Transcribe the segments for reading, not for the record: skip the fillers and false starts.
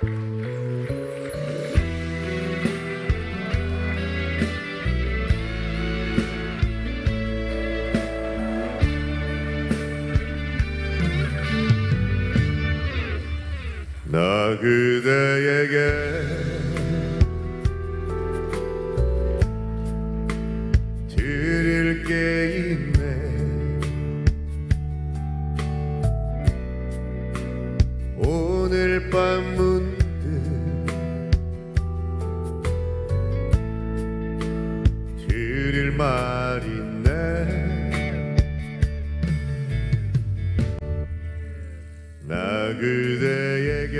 나 그대에게 드릴 게 있네. 오늘 밤 문득 드릴 말 있네. 나 그대에게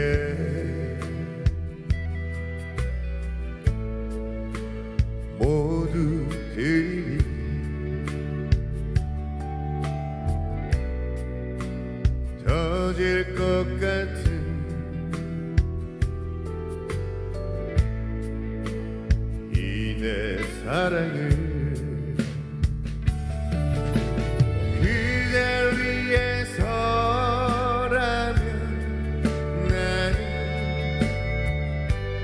모두 드리리. 터질 것 같은 이 내 사랑을 그댈 위해서라면 나는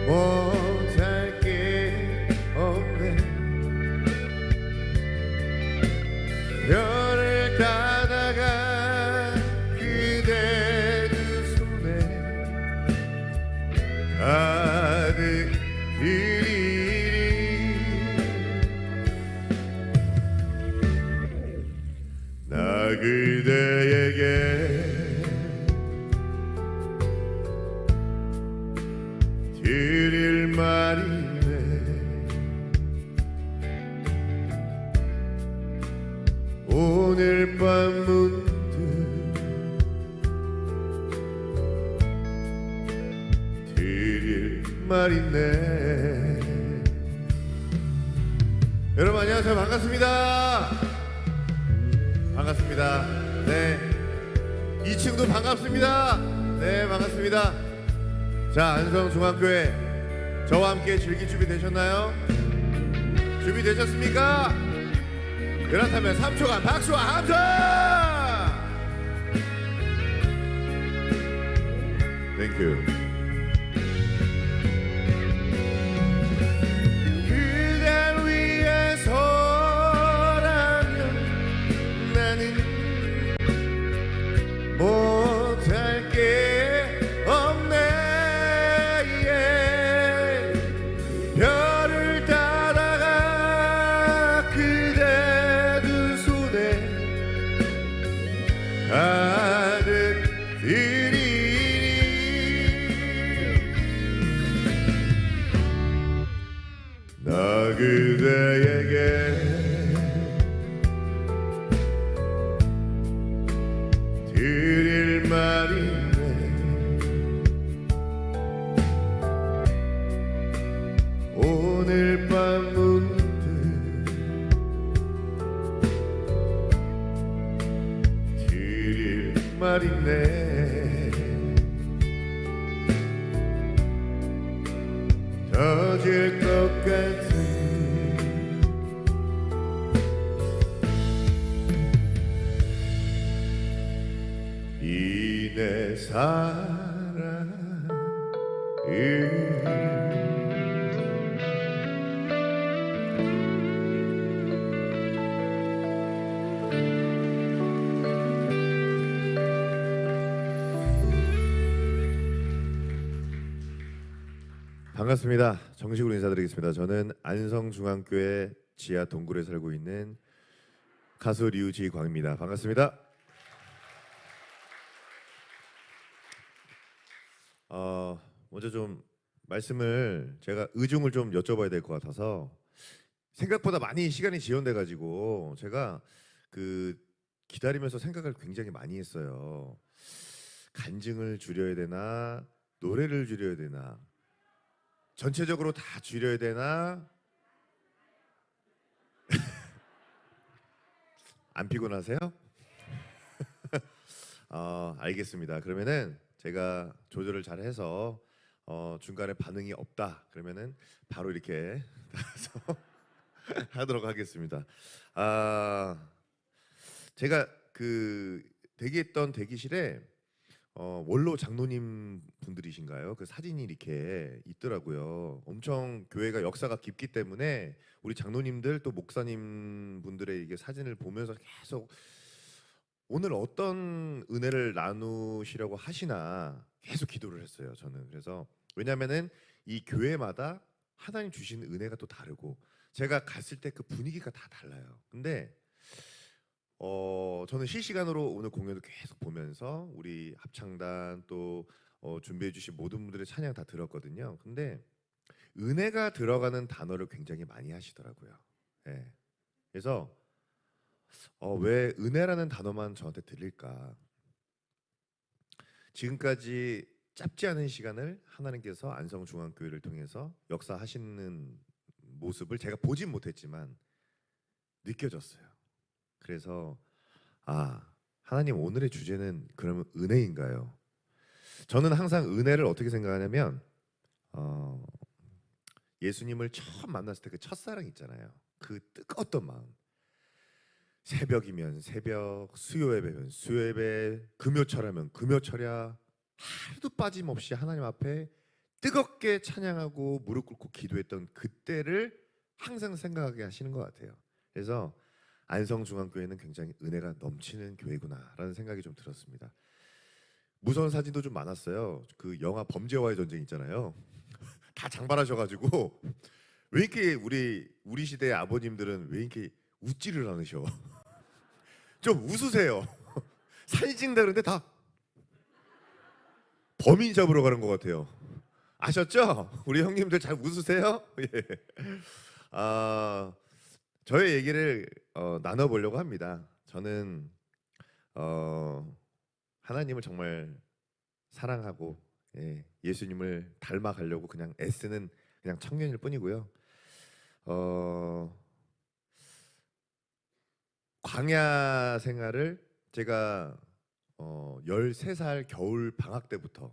못할 게 없네. 별을 따다가 그대 두 손에 가득 드리리. 나 그대에게 드릴 말이 있네. 오늘 밤 문득 드릴 말 있네. 여러분 안녕하세요. 반갑습니다. 반갑습니다. 네, 2층도 반갑습니다. 네, 반갑습니다. 자, 안성중학교에 저와 함께 즐길 준비 되셨나요? 준비되셨습니까? 그렇다면 3초간 박수와 함성! 땡큐. 그댈 위해서라면 나는 못할 게 없네. 별을 따라가 그대 두 손에 가득 드리리. 나 그대에게 드릴 말이 있네. 오늘 밤 문득 드릴 말 있네. 터질 것 같은 이 내 사랑을 반갑습니다. 정식으로 인사드리겠습니다. 저는 안성중앙교회 지하 동굴에 살고 있는 가수 류지광입니다. 반갑습니다. 먼저 좀 말씀을 제가 의중을 좀 여쭤봐야 될 것 같아서 생각보다 많이 시간이 지연돼 가지고 제가 그 기다리면서 생각을 굉장히 많이 했어요. 간증을 줄여야 되나 노래를 줄여야 되나 전체적으로 다 줄여야 되나 안 피곤하세요? 알겠습니다. 그러면은 제가 조절을 잘 해서 중간에 반응이 없다 그러면은 바로 이렇게 나가서 하도록 하겠습니다. 제가 그 대기했던 대기실에 원로 장로님 분들이신가요? 그 사진이 이렇게 있더라고요. 엄청 교회가 역사가 깊기 때문에 우리 장로님들 또 목사님 분들의 이게 사진을 보면서 계속 오늘 어떤 은혜를 나누시려고 하시나 계속 기도를 했어요. 저는 그래서 왜냐면은 이 교회마다 하나님 주신 은혜가 또 다르고 제가 갔을 때 그 분위기가 다 달라요. 근데 저는 실시간으로 오늘 공연도 계속 보면서 우리 합창단 또 준비해 주신 모든 분들의 찬양 다 들었거든요. 근데 은혜가 들어가는 단어를 굉장히 많이 하시더라고요. 예. 그래서 왜 은혜라는 단어만 저한테 들릴까? 지금까지 짧지 않은 시간을 하나님께서 안성중앙교회를 통해서 역사하시는 모습을 제가 보진 못했지만 느껴졌어요. 그래서 하나님 오늘의 주제는 그러면 은혜인가요? 저는 항상 은혜를 어떻게 생각하냐면 어, 예수님을 처음 만났을 때 그 첫사랑 있잖아요. 그 뜨거웠던 마음. 새벽이면 새벽, 수요예배면 수요예배, 금요철하면 금요철야 하루도 빠짐없이 하나님 앞에 뜨겁게 찬양하고 무릎 꿇고 기도했던 그때를 항상 생각하게 하시는 것 같아요. 그래서 안성중앙교회는 굉장히 은혜가 넘치는 교회구나라는 생각이 좀 들었습니다. 무서운 사진도 좀 많았어요. 그 영화 범죄와의 전쟁 있잖아요. 다 장발하셔가지고 왜 이렇게 우리 시대의 아버님들은 왜 이렇게 웃지를 않으셔? 좀 웃으세요. 사진 찍는다는데 다 범인 잡으러 가는 것 같아요. 아셨죠? 우리 형님들 잘 웃으세요? 예. 아, 저의 얘기를 나눠보려고 합니다. 저는 하나님을 정말 사랑하고 예수님을 닮아가려고 그냥 애쓰는 그냥 청년일 뿐이고요. 어, 광야 생활을 제가 13살 겨울 방학 때부터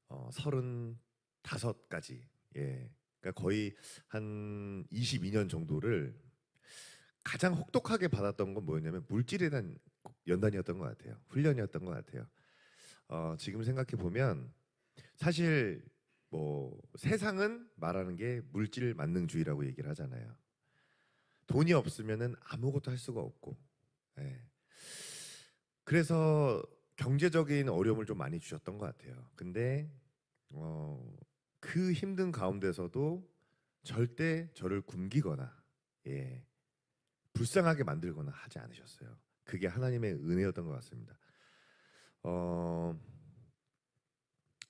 35까지 그러니까 거의 한 22년 정도를 가장 혹독하게 받았던 건 뭐였냐면 물질에 대한 연단이었던 것 같아요. 훈련이었던 것 같아요. 지금 생각해 보면 사실 뭐 세상은 말하는 게 물질 만능주의라고 얘기를 하잖아요. 돈이 없으면은 아무것도 할 수가 없고, 예. 그래서 경제적인 어려움을 좀 많이 주셨던 것 같아요. 근데 그 힘든 가운데서도 절대 저를 굶기거나 예, 불쌍하게 만들거나 하지 않으셨어요. 그게 하나님의 은혜였던 것 같습니다. 어,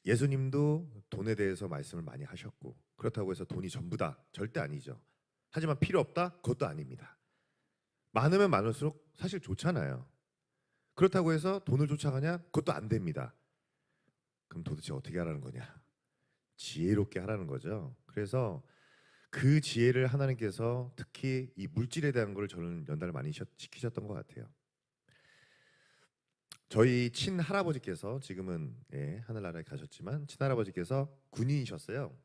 예수님도 돈에 대해서 말씀을 많이 하셨고 그렇다고 해서 돈이 전부다 절대 아니죠. 하지만 필요 없다 그것도 아닙니다. 많으면 많을수록 사실 좋잖아요. 그렇다고 해서 돈을 쫓아가냐 그것도 안 됩니다. 그럼 도대체 어떻게 하라는 거냐? 지혜롭게 하라는 거죠. 그래서 그 지혜를 하나님께서 특히 이 물질에 대한 걸 저는 연단을 많이 시키셨던 것 같아요. 저희 친할아버지께서 지금은 하늘나라에 가셨지만 친할아버지께서 군인이셨어요.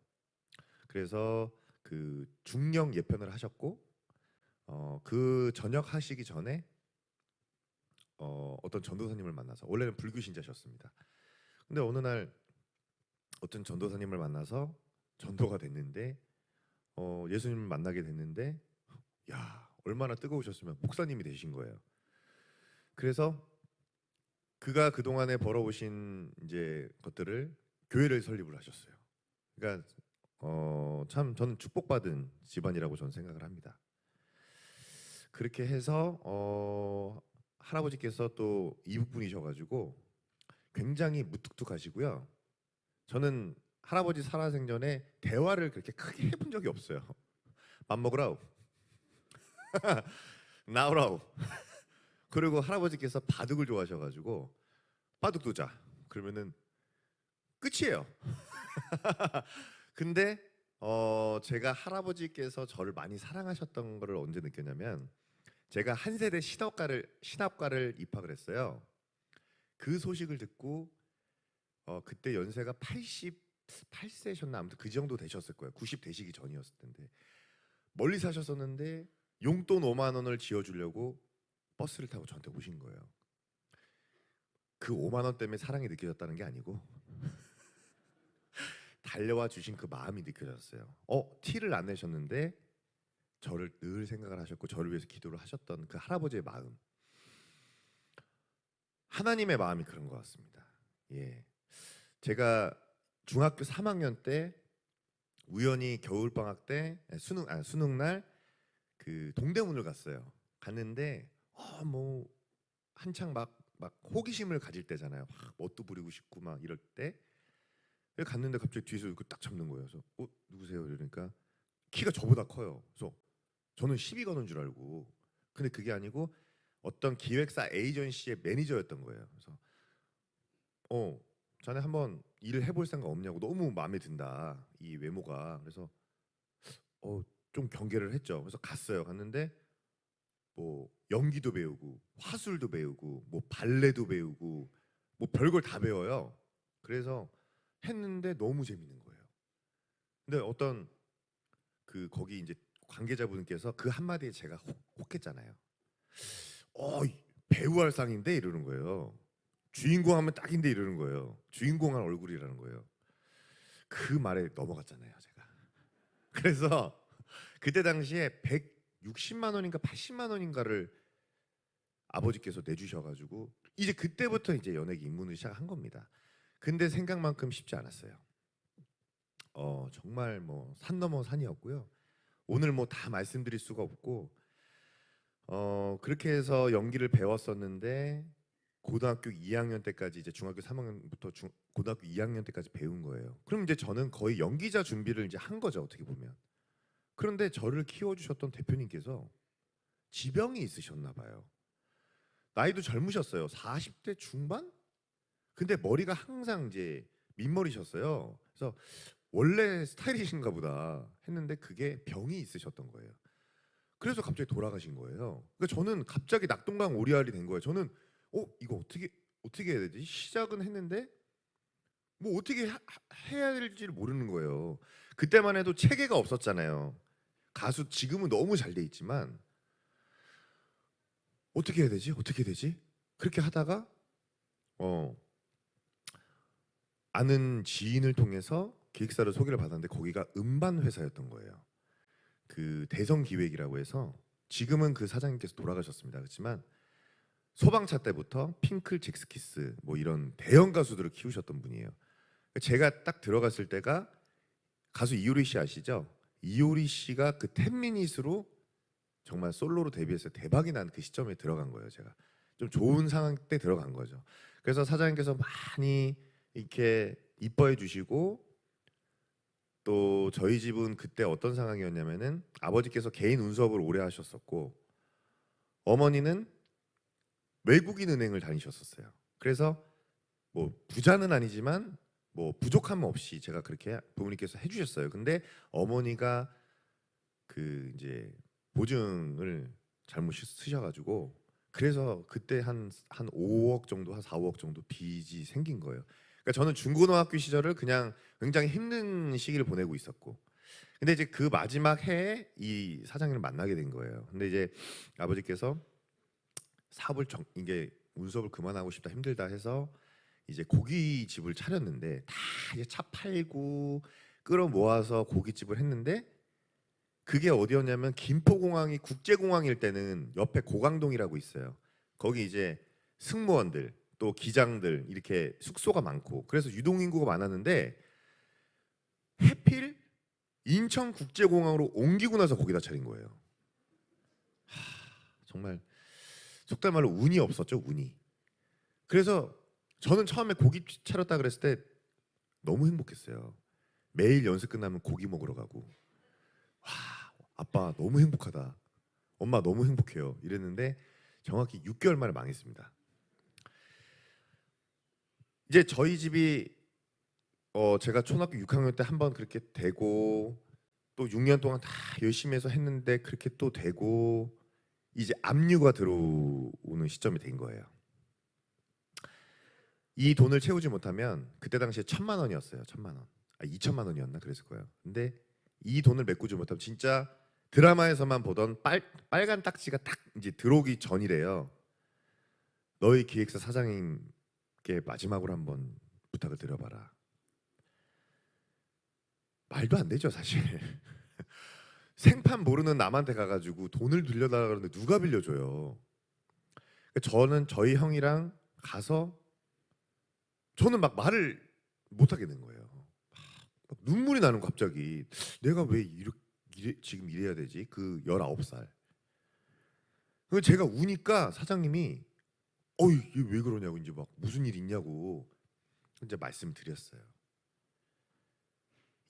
그래서 그 중령 예편을 하셨고 그 전역하시기 전에 어떤 전도사님을 만나서 원래는 불교 신자셨습니다. 근데 어느 날 어떤 전도사님을 만나서 전도가 됐는데 예수님을 만나게 됐는데 야 얼마나 뜨거우셨으면 목사님이 되신 거예요. 그래서 그가 그 동안에 벌어오신 이제 것들을 교회를 설립을 하셨어요. 그러니까 참 저는 축복받은 집안이라고 저는 생각을 합니다. 그렇게 해서 할아버지께서 또 이북분이셔가지고 굉장히 무뚝뚝하시고요. 저는 할아버지 살아생전에 대화를 그렇게 크게 해본 적이 없어요. 밥 먹으라우, 나오라우. 그리고 할아버지께서 바둑을 좋아하셔가지고 바둑 두자. 그러면은 끝이에요. 근데 제가 할아버지께서 저를 많이 사랑하셨던 거를 언제 느꼈냐면 제가 한 세대 신학과를 입학을 했어요. 그 소식을 듣고 그때 연세가 88세셨나 아무튼 그 정도 되셨을 거예요. 90 되시기 전이었을 텐데 멀리 사셨었는데 용돈 5만 원을 지어주려고 버스를 타고 저한테 오신 거예요. 그 5만 원 때문에 사랑이 느껴졌다는 게 아니고 달려와 주신 그 마음이 느껴졌어요. 티를 안 내셨는데 저를 늘 생각을 하셨고 저를 위해서 기도를 하셨던 그 할아버지의 마음, 하나님의 마음이 그런 것 같습니다. 예, 제가 중학교 3학년 때 우연히 겨울 방학 때 수능 날 그 동대문을 갔어요. 갔는데 뭐 한창 막 호기심을 가질 때잖아요. 막 멋도 부리고 싶고 막 이럴 때 갔는데 갑자기 뒤에서 이렇게 딱 잡는 거예요. 그래서 누구세요? 이러니까 키가 저보다 커요. 그래서 저는 시비 거는 줄 알고, 근데 그게 아니고 어떤 기획사 에이전시의 매니저였던 거예요. 그래서 자네 한번 일을 해볼 생각 없냐고, 너무 마음에 든다 이 외모가. 그래서 좀 경계를 했죠. 그래서 갔어요. 갔는데 뭐 연기도 배우고 화술도 배우고 뭐 발레도 배우고 뭐 별걸 다 배워요. 그래서 했는데 너무 재밌는 거예요. 근데 어떤 그 거기 이제 관계자분께서 그 한마디에 제가 혹했잖아요. 배우 할 상인데 이러는 거예요. 주인공 하면 딱인데 이러는 거예요. 주인공 한 얼굴이라는 거예요. 그 말에 넘어갔잖아요, 제가. 그래서 그때 당시에 160만 원인가 80만 원인가를 아버지께서 내주셔가지고 이제 그때부터 이제 연예계 입문을 시작한 겁니다. 근데 생각만큼 쉽지 않았어요. 정말 뭐 산 넘어 산이었고요. 오늘 뭐 다 말씀드릴 수가 없고, 그렇게 해서 연기를 배웠었는데 고등학교 2학년 때까지, 이제 중학교 3학년부터 고등학교 2학년 때까지 배운 거예요. 그럼 이제 저는 거의 연기자 준비를 이제 한 거죠, 어떻게 보면. 그런데 저를 키워주셨던 대표님께서 지병이 있으셨나 봐요. 나이도 젊으셨어요. 40대 중반? 근데 머리가 항상 이제 민머리셨어요. 그래서 원래 스타일이신가 보다 했는데 그게 병이 있으셨던 거예요. 그래서 갑자기 돌아가신 거예요. 그러니까 저는 갑자기 낙동강 오리알이 된 거예요. 저는 이거 어떻게 해야 되지? 시작은 했는데 뭐 어떻게 해야 될지를 모르는 거예요. 그때만 해도 체계가 없었잖아요. 가수 지금은 너무 잘 돼 있지만 어떻게 해야 되지? 어떻게 되지? 그렇게 하다가 어 아는 지인을 통해서 기획사를 소개를 받았는데 거기가 음반 회사였던 거예요. 그 대성기획이라고 해서, 지금은 그 사장님께서 돌아가셨습니다. 그렇지만 소방차 때부터 핑클, 잭스키스 뭐 이런 대형 가수들을 키우셨던 분이에요. 제가 딱 들어갔을 때가 가수 이효리 씨 아시죠? 이효리 씨가 그 10미닛으로 정말 솔로로 데뷔해서 대박이 난 그 시점에 들어간 거예요. 제가 좀 좋은 상황 때 들어간 거죠. 그래서 사장님께서 많이 이렇게 이뻐해 주시고, 또 저희 집은 그때 어떤 상황이었냐면은 아버지께서 개인 운수업을 오래 하셨었고 어머니는 외국인 은행을 다니셨었어요. 그래서 뭐 부자는 아니지만 뭐 부족함 없이 제가 그렇게 부모님께서 해주셨어요. 근데 어머니가 그 이제 보증을 잘못 쓰셔가지고, 그래서 그때 한 5억 정도, 한 4, 5억 정도 빚이 생긴 거예요. 그러니까 저는 중고등학교 시절을 그냥 굉장히 힘든 시기를 보내고 있었고, 근데 이제 그 마지막 해에 이 사장님을 만나게 된 거예요. 근데 이제 아버지께서 이게 운수업을 그만하고 싶다, 힘들다 해서 이제 고깃집을 차렸는데, 다 이제 차 팔고 끌어 모아서 고깃집을 했는데, 그게 어디였냐면 김포공항이 국제공항일 때는 옆에 고강동이라고 있어요. 거기 이제 승무원들 또 기장들 이렇게 숙소가 많고, 그래서 유동인구가 많았는데 해필 인천국제공항으로 옮기고 나서 거기다 차린 거예요. 정말 속된 말로 운이 없었죠, 운이. 그래서 저는 처음에 고기 차렸다 그랬을 때 너무 행복했어요. 매일 연습 끝나면 고기 먹으러 가고, 와, 아빠 너무 행복하다, 엄마 너무 행복해요 이랬는데 정확히 6개월 만에 망했습니다. 이제 저희 집이 제가 초등학교 6학년 때 한번 그렇게 되고, 또 6년 동안 다 열심히 해서 했는데 그렇게 또 되고, 이제 압류가 들어오는 시점이 된 거예요. 이 돈을 채우지 못하면, 그때 당시에 1,000만 원이었어요. 1,000만 원. 2천만 원이었나 그랬을 거예요. 근데 이 돈을 메꾸지 못하면 진짜 드라마에서만 보던 빨간 딱지가 딱 이제 들어오기 전이래요. 너희 기획사 사장님께 마지막으로 한번 부탁을 드려봐라. 말도 안 되죠 사실. 생판 모르는 남한테 가가지고 돈을 빌려달라 그러는데 누가 빌려줘요. 그러니까 저는 저희 형이랑 가서 저는 막 말을 못 하겠는 거예요. 막 눈물이 나는 거 갑자기. 내가 왜 지금 이래야 되지? 그 19살. 그래서 제가 우니까 사장님이 어이 이게 왜 그러냐고 이제 막 무슨 일 있냐고 이제 말씀드렸어요.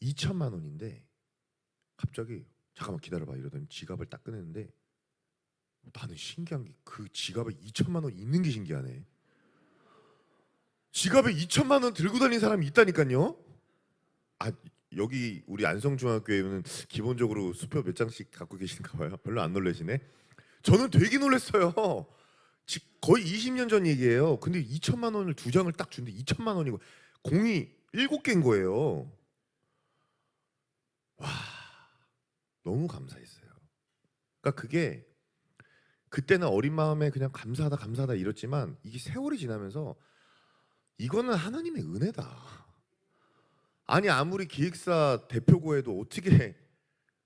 2천만 원인데 갑자기 잠깐만 기다려봐 이러더니 지갑을 딱 꺼냈는데 나는 신기한 게 그 지갑에 2천만 원 있는 게 신기하네. 지갑에 2천만 원 들고 다니는 사람이 있다니까요. 아 여기 우리 안성중학교에는 기본적으로 수표 몇 장씩 갖고 계신가 봐요. 별로 안 놀라시네. 저는 되게 놀랐어요. 거의 20년 전 얘기예요. 근데 2천만 원을 두 장을 딱 준데 2천만 원이고 공이 7개인 거예요. 와 너무 감사했어요. 그러니까 그게 그때는 어린 마음에 그냥 감사하다 감사하다 이랬지만 이게 세월이 지나면서 이거는 하나님의 은혜다. 아니 아무리 기획사 대표고 해도 어떻게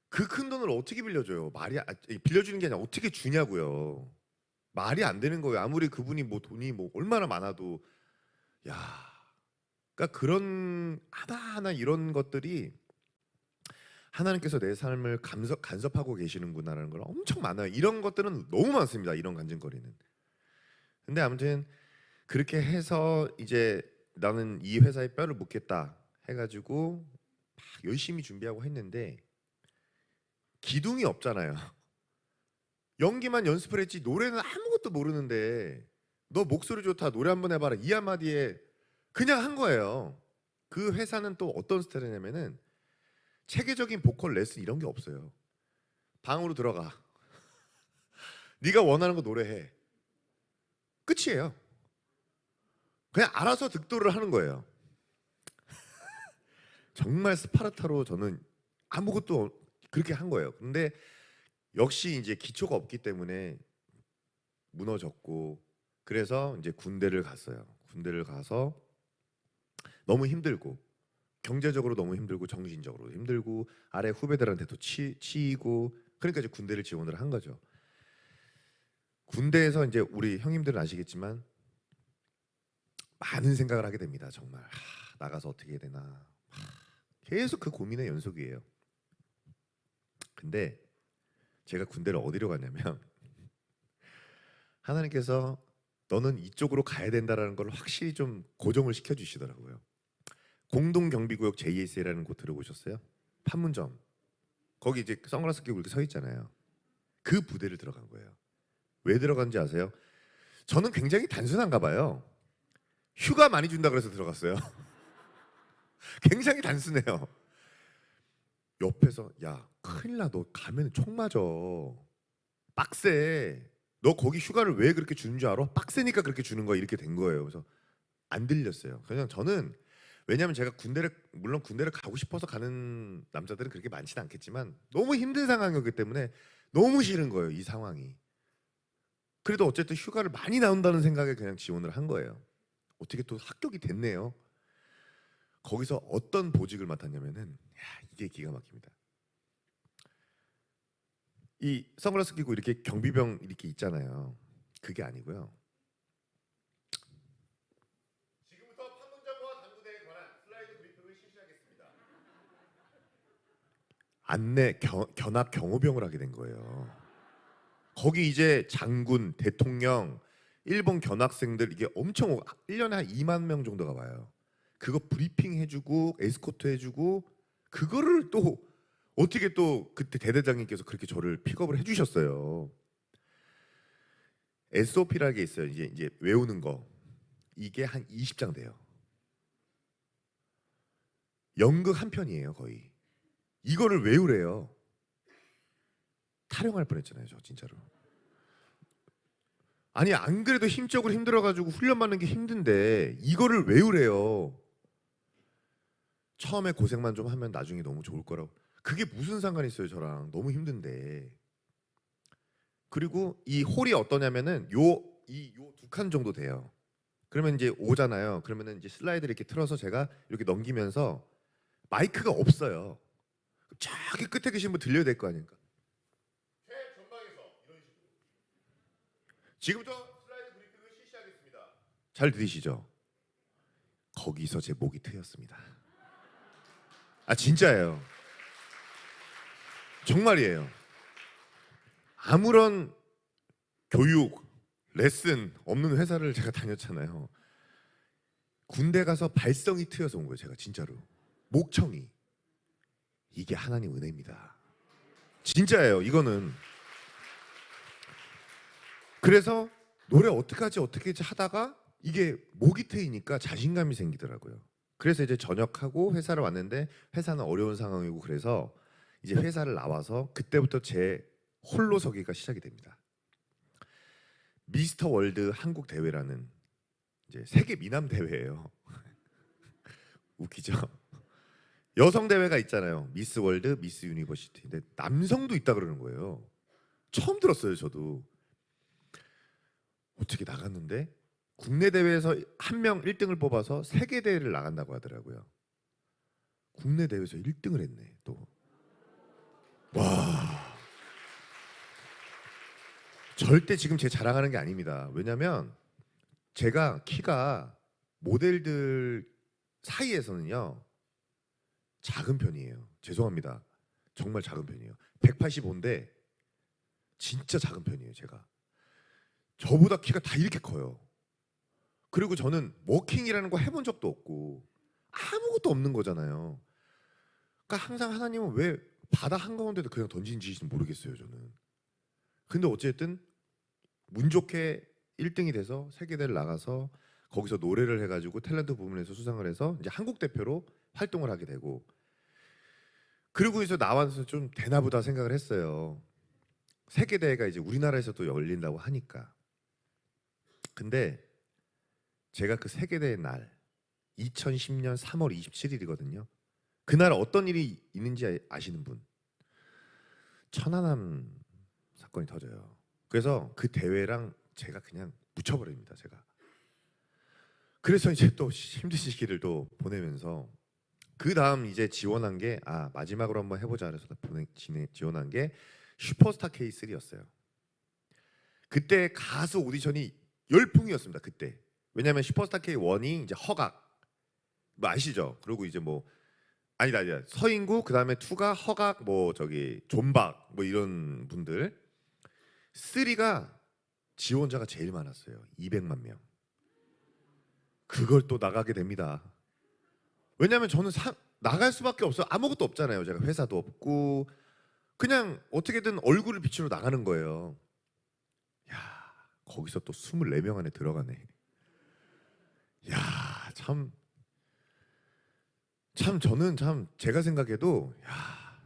그 큰 돈을 어떻게 빌려줘요? 빌려주는 게 아니라 어떻게 주냐고요. 말이 안 되는 거예요. 아무리 그분이 뭐 돈이 뭐 얼마나 많아도 야. 그러니까 그런 하나하나 이런 것들이 하나님께서 내 삶을 간섭하고 계시는구나라는 걸 엄청 많아요. 이런 것들은 너무 많습니다. 이런 간증거리는. 근데 아무튼 그렇게 해서 이제 나는 이 회사에 뼈를 묻겠다 해가지고 막 열심히 준비하고 했는데 기둥이 없잖아요. 연기만 연습을 했지 노래는 아무것도 모르는데 너 목소리 좋다 노래 한번 해봐라 이 한마디에 그냥 한 거예요. 그 회사는 또 어떤 스타일이냐면은 체계적인 보컬 레슨 이런 게 없어요. 방으로 들어가. 네가 원하는 거 노래해. 끝이에요. 그냥 알아서 득도를 하는 거예요. 정말 스파르타로 저는 아무것도 그렇게 한 거예요. 근데 역시 이제 기초가 없기 때문에 무너졌고 그래서 이제 군대를 갔어요. 군대를 가서 너무 힘들고 경제적으로 너무 힘들고 정신적으로 힘들고 아래 후배들한테도 치이고 그러니까 이제 군대를 지원을 한 거죠. 군대에서 이제 우리 형님들은 아시겠지만 많은 생각을 하게 됩니다. 정말 나가서 어떻게 해야 되나 계속 그 고민의 연속이에요. 근데 제가 군대를 어디로 갔냐면 하나님께서 너는 이쪽으로 가야 된다라는 걸 확실히 좀 고정을 시켜주시더라고요. 공동경비구역 JSA라는 곳 들어보셨어요? 판문점 거기 이제 선글라스 끼고 이렇게 서 있잖아요. 그 부대를 들어간 거예요. 왜 들어간지 아세요? 저는 굉장히 단순한가 봐요. 휴가 많이 준다 그래서 들어갔어요. 굉장히 단순해요. 옆에서 야 큰일 나 너 가면 총 맞아. 빡세. 너 거기 휴가를 왜 그렇게 주는 줄 알아? 빡세니까 그렇게 주는 거야 이렇게 된 거예요. 그래서 안 들렸어요. 그냥 저는 왜냐하면 제가 물론 군대를 가고 싶어서 가는 남자들은 그렇게 많지는 않겠지만 너무 힘든 상황이었기 때문에 너무 싫은 거예요 이 상황이. 그래도 어쨌든 휴가를 많이 나온다는 생각에 그냥 지원을 한 거예요. 어떻게 또 합격이 됐네요. 거기서 어떤 보직을 맡았냐면은 이게 기가 막힙니다. 이 선글라스 끼고 이렇게 경비병 이렇게 있잖아요. 그게 아니고요. 지금부터 판문점과 당구대에 관한 슬라이드 브리핑을 실시하겠습니다. 견합 경호병을 하게 된 거예요. 거기 이제 장군, 대통령, 일본 견학생들 이게 엄청 1년에 한 2만 명 정도가 와요. 그거 브리핑 해주고 에스코트 해주고 그거를 또 어떻게 또 그때 대대장님께서 그렇게 저를 픽업을 해주셨어요. SOP라는 게 있어요. 이제 외우는 거 이게 한 20장 돼요. 연극 한 편이에요 거의. 이거를 외우래요. 타령할 뻔했잖아요 저 진짜로. 아니 안 그래도 힘적으로 힘들어가지고 훈련 받는 게 힘든데 이거를 외우래요. 처음에 고생만 좀 하면 나중에 너무 좋을 거라고. 그게 무슨 상관이 있어요 저랑. 너무 힘든데. 그리고 이 홀이 어떠냐면은 요 두 칸 정도 돼요. 그러면 이제 오잖아요. 그러면은 이제 슬라이드를 이렇게 틀어서 제가 이렇게 넘기면서 마이크가 없어요. 저기 끝에 계신 분 들려야 될 거 아닙니까? 최전방에서 이런 식으로. 지금부터 슬라이드 브리핑을 실시하겠습니다. 잘 들으시죠? 거기서 제 목이 트였습니다. 아 진짜예요. 정말이에요. 아무런 교육, 레슨 없는 회사를 제가 다녔잖아요. 군대 가서 발성이 트여서 온 거예요. 제가 진짜로. 목청이. 이게 하나님 은혜입니다. 진짜예요. 이거는. 그래서 노래 어떻게 하다가 이게 목이 트이니까 자신감이 생기더라고요. 그래서 이제 전역하고 회사를 왔는데 회사는 어려운 상황이고 그래서 이제 회사를 나와서 그때부터 제 홀로 서기가 시작이 됩니다. 미스터 월드 한국 대회라는 이제 세계 미남 대회예요. 웃기죠? 여성 대회가 있잖아요. 미스 월드, 미스 유니버시티. 근데 남성도 있다 그러는 거예요. 처음 들었어요, 저도. 어떻게 나갔는데 국내 대회에서 한 명 1등을 뽑아서 세계 대회를 나간다고 하더라고요. 국내 대회에서 1등을 했네, 또. 와. 절대 지금 제 자랑하는 게 아닙니다. 왜냐면 제가 키가 모델들 사이에서는요 작은 편이에요. 죄송합니다. 정말 작은 편이에요. 185인데 진짜 작은 편이에요. 제가 저보다 키가 다 이렇게 커요. 그리고 저는 워킹이라는 거 해본 적도 없고 아무것도 없는 거잖아요. 그러니까 항상 하나님은 왜 바다 한가운데도 그냥 던진지는 모르겠어요. 저는. 근데 어쨌든 운 좋게 1등이 돼서 세계대회를 나가서 거기서 노래를 해가지고 탤런트 부문에서 수상을 해서 이제 한국 대표로 활동을 하게 되고, 그리고 이제 나와서 좀 되나보다 생각을 했어요. 세계대회가 이제 우리나라에서도 열린다고 하니까. 근데 제가 그 세계대회 날 2010년 3월 27일이거든요. 그날 어떤 일이 있는지 아시는 분? 천안함 사건이 터져요. 그래서 그 대회랑 제가 그냥 묻혀버립니다. 제가. 그래서 이제 또 힘든 시기를 또 보내면서 그 다음 이제 지원한 게 마지막으로 한번 해보자 그래서 지원한 게 슈퍼스타 K3였어요. 그때 가수 오디션이 열풍이었습니다. 그때. 왜냐하면 슈퍼스타 K1이 이제 허각 뭐 아시죠? 그리고 이제 뭐 아니다 서인구, 그 다음에 2가 허각, 뭐 저기 존박 뭐 이런 분들. 3가 지원자가 제일 많았어요. 200만 명. 그걸 또 나가게 됩니다. 왜냐하면 저는 나갈 수밖에 없어요. 아무것도 없잖아요. 제가 회사도 없고 그냥 어떻게든 얼굴을 비추러 나가는 거예요. 야, 거기서 또 24명 안에 들어가네. 야, 참 저는 참 제가 생각해도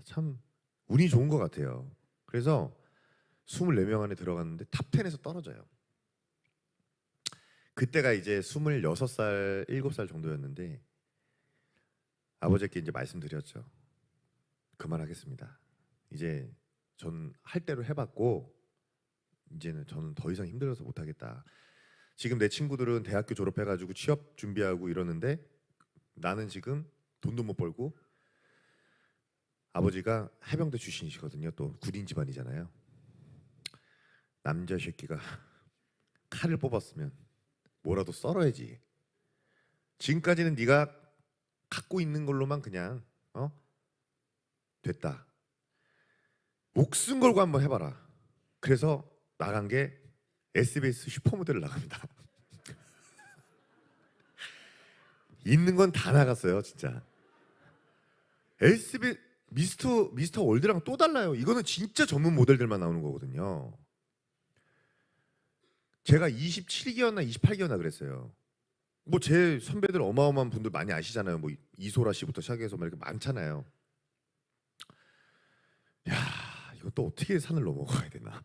참 운이 좋은 것 같아요. 그래서 24명 안에 들어갔는데 탑 10에서 떨어져요. 그때가 이제 26살, 7살 정도였는데 아버지께 이제 말씀드렸죠. 그만하겠습니다. 이제 전 할 대로 해봤고 이제는 저는 더 이상 힘들어서 못하겠다. 지금 내 친구들은 대학교 졸업해가지고 취업 준비하고 이러는데 나는 지금 돈도 못 벌고, 아버지가 해병대 출신이시거든요. 또 군인 집안이잖아요. 남자 새끼가 칼을 뽑았으면 뭐라도 썰어야지. 지금까지는 네가 갖고 있는 걸로만 그냥 됐다. 목숨 걸고 한번 해봐라. 그래서 나간 게 SBS 슈퍼모델을 나갑니다. 있는 건 다 나갔어요, 진짜. SBS 미스터 월드랑 또 달라요. 이거는 진짜 전문 모델들만 나오는 거거든요. 제가 27기였나 28기였나 그랬어요. 뭐 제 선배들 어마어마한 분들 많이 아시잖아요. 뭐 이소라 씨부터 시작해서 막 이렇게 많잖아요. 야, 이거 또 어떻게 산을 넘어가야 되나?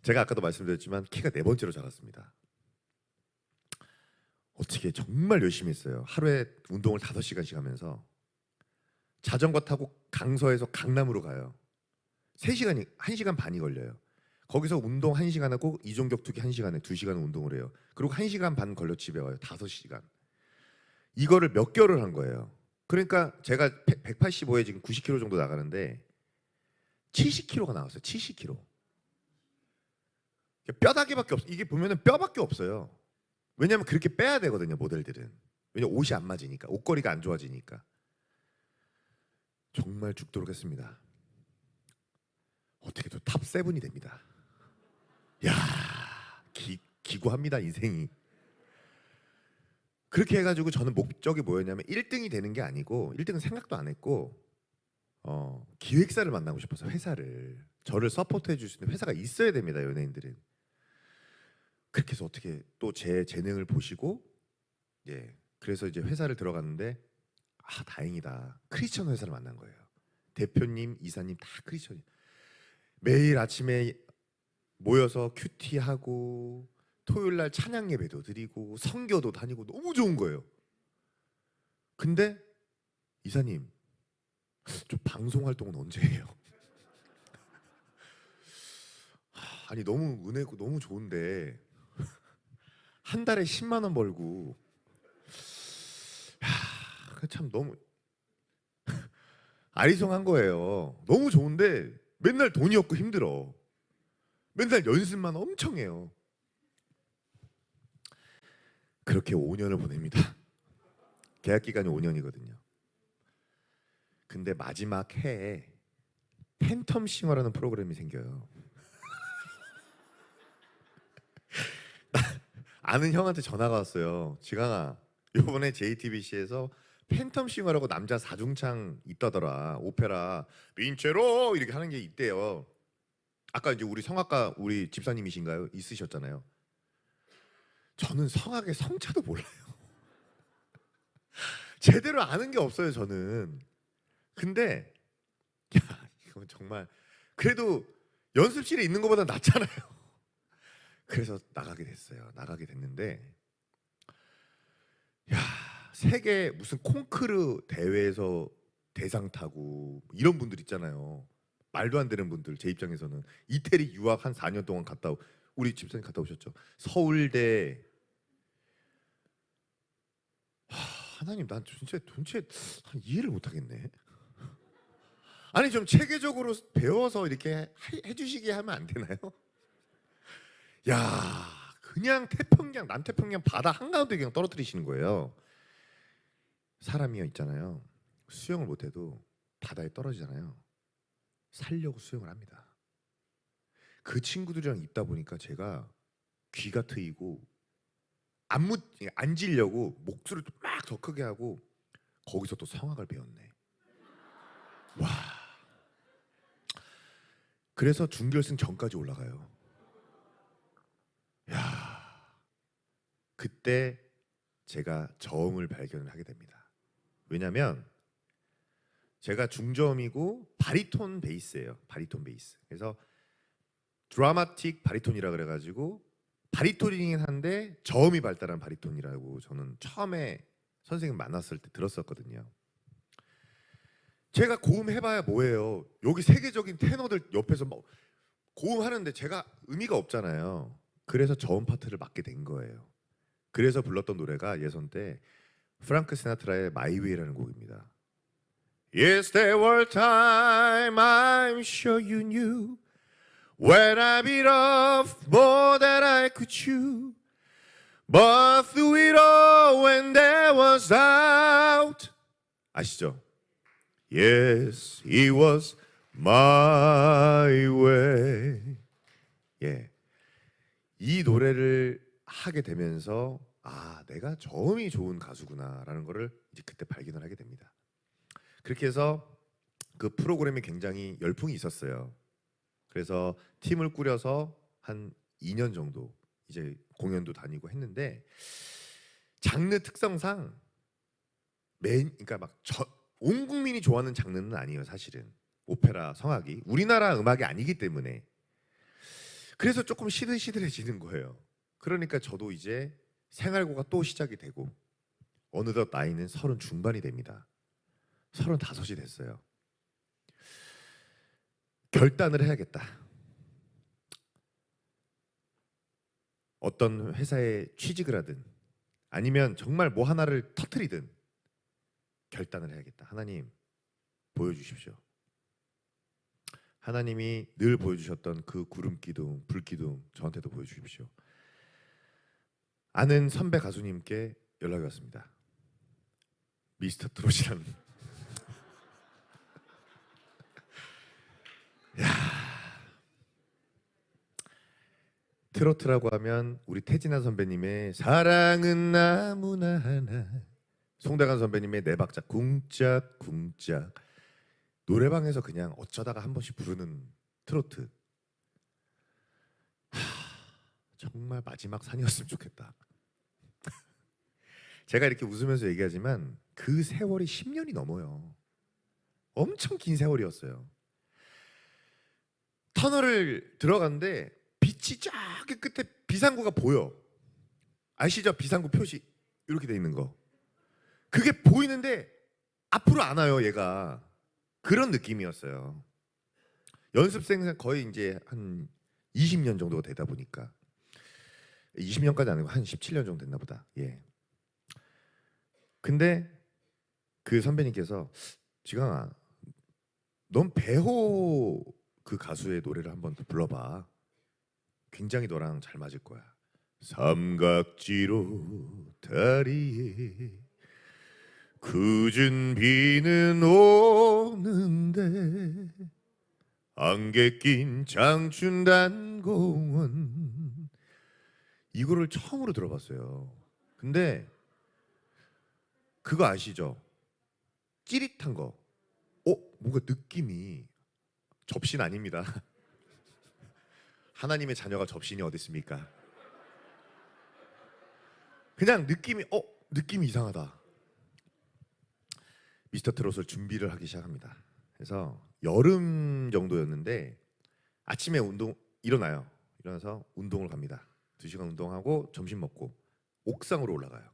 제가 아까도 말씀드렸지만 키가 4번째로 작았습니다. 어떻게 정말 열심히 했어요. 하루에 운동을 5시간씩 하면서 자전거 타고 강서에서 강남으로 가요. 3시간이 1시간 반이 걸려요. 거기서 운동 1시간 하고 이종격 투기 1시간에 2시간 운동을 해요. 그리고 1시간 반 걸려 집에 와요. 5시간. 이거를 몇 개월을 한 거예요. 그러니까 제가 185에 지금 90kg 정도 나가는데 70kg가 나왔어요. 70kg. 뼈다귀밖에 없어. 이게 보면은 뼈밖에 없어요. 왜냐하면 그렇게 빼야 되거든요, 모델들은. 왜냐 옷이 안 맞으니까, 옷걸이가 안 좋아지니까. 정말 죽도록 했습니다. 어떻게 또 탑 세븐이 됩니다. 야, 기구합니다 인생이. 그렇게 해가지고 저는 목적이 뭐였냐면 1등이 되는 게 아니고 1등은 생각도 안 했고 기획사를 만나고 싶어서 회사를 저를 서포트해 줄 수 있는 회사가 있어야 됩니다 연예인들은. 그렇게 해서 어떻게 또 제 재능을 보시고 예 그래서 이제 회사를 들어갔는데 아 다행이다 크리스천 회사를 만난 거예요. 대표님 이사님 다 크리스천. 매일 아침에 모여서 큐티하고 토요일 날 찬양 예배도 드리고 선교도 다니고 너무 좋은 거예요. 근데 이사님 좀 방송 활동은 언제 해요? 아니 너무 은혜고 너무 좋은데 한 달에 10만 원 벌고 참 너무 아리송한 거예요. 너무 좋은데 맨날 돈이 없고 힘들어. 맨날 연습만 엄청 해요. 그렇게 5년을 보냅니다. 계약 기간이 5년이거든요. 근데 마지막 해에 팬텀 싱어라는 프로그램이 생겨요. 아는 형한테 전화가 왔어요. 지강아, 이번에 JTBC에서 팬텀 싱어라고 남자 사중창 있다더라. 오페라 민체로 이렇게 하는 게 있대요. 아까 이제 우리 성악가 우리 집사님이신가요? 있으셨잖아요. 저는 성악의 성차도 몰라요. 제대로 아는 게 없어요 저는. 근데 야 이거 정말 그래도 연습실에 있는 것보다 낫잖아요. 그래서 나가게 됐어요. 나가게 됐는데 야 세계 무슨 콩크르 대회에서 대상 타고 이런 분들 있잖아요. 말도 안 되는 분들 제 입장에서는 이태리 유학 한 4년 동안 갔다 우리 집사님 갔다 오셨죠. 서울대 하나님 난 진짜 도대체 이해를 못하겠네. 아니 좀 체계적으로 배워서 이렇게 해주시게 하면 안 되나요? 야 그냥 태평양 남태평양 바다 한가운데 그냥 떨어뜨리시는 거예요. 사람이요 있잖아요. 수영을 못해도 바다에 떨어지잖아요. 살려고 수영을 합니다. 그 친구들이랑 있다 보니까 제가 귀가 트이고 안 지려고 목소리를 막 더 크게 하고 거기서 또 성악을 배웠네. 와. 그래서 준결승 전까지 올라가요. 야. 그때 제가 저음을 발견을 하게 됩니다. 왜냐면 제가 중저음이고 바리톤 베이스예요. 바리톤 베이스. 그래서 드라마틱 바리톤이라 그래가지고 바리톤이긴 한데 저음이 발달한 바리톤이라고 저는 처음에 선생님 만났을 때 들었었거든요. 제가 고음 해봐야 뭐예요. 여기 세계적인 테너들 옆에서 막 고음 하는데 제가 의미가 없잖아요. 그래서 저음 파트를 맡게 된 거예요. 그래서 불렀던 노래가 예선 때 프랑크 시나트라의 My Way라는 곡입니다. Yes, there were times I'm sure you knew when I bit off more than I could chew. But through it all, when there was doubt, 아시죠? Yes, it was my way. 예, 이 노래를 하게 되면서 아, 내가 저음이 좋은 가수구나라는 거를 이제 그때 발견을 하게 됩니다. 그렇게 해서 그 프로그램이 굉장히 열풍이 있었어요. 그래서 팀을 꾸려서 한 2년 정도 이제 공연도 다니고 했는데 장르 특성상 그러니까 막 온 국민이 좋아하는 장르는 아니에요 사실은. 오페라 성악이 우리나라 음악이 아니기 때문에 그래서 조금 시들시들해지는 거예요. 그러니까 저도 이제 생활고가 또 시작이 되고 어느덧 나이는 30 중반이 됩니다. 35이 됐어요. 결단을 해야겠다. 어떤 회사에 취직을 하든 아니면 정말 뭐 하나를 터트리든 결단을 해야겠다. 하나님 보여주십시오. 하나님이 늘 보여주셨던 그 구름 기둥, 불 기둥 저한테도 보여주십시오. 아는 선배 가수님께 연락이 왔습니다. 미스터 트롯이라는. 트로트라고 하면 우리 태진아 선배님의 사랑은 나무나 하나, 송대관 선배님의 네 박자 쿵짝쿵짝, 노래방에서 그냥 어쩌다가 한 번씩 부르는 트로트. 정말 마지막 산이었으면 좋겠다. 제가 이렇게 웃으면서 얘기하지만 그 세월이 10년이 넘어요. 엄청 긴 세월이었어요. 터널을 들어갔는데 빛이 저기 끝에 비상구가 보여. 아시죠? 비상구 표시 이렇게 돼 있는 거. 그게 보이는데 앞으로 안 와요, 얘가. 그런 느낌이었어요. 연습생 거의 이제 한 20년 정도가 되다 보니까, 20년까지 아니고 한 17년 정도 됐나 보다. 예. 근데 그 선배님께서 지강아, 넌 배호 그 가수의 노래를 한번 불러봐. 굉장히 너랑 잘 맞을 거야. 삼각지로 다리에 굳은 비는 오는데 안개 낀 장춘단공원. 이거를 처음으로 들어봤어요. 근데 그거 아시죠? 찌릿한 거. 뭔가 느낌이, 접신 아닙니다. 하나님의 자녀가 접신이 어디 있습니까? 그냥 느낌이 이상하다. 미스터 트롯을 준비를 하기 시작합니다. 그래서 여름 정도였는데 아침에 일어나요. 일어나서 운동을 갑니다. 2시간 운동하고 점심 먹고 옥상으로 올라가요.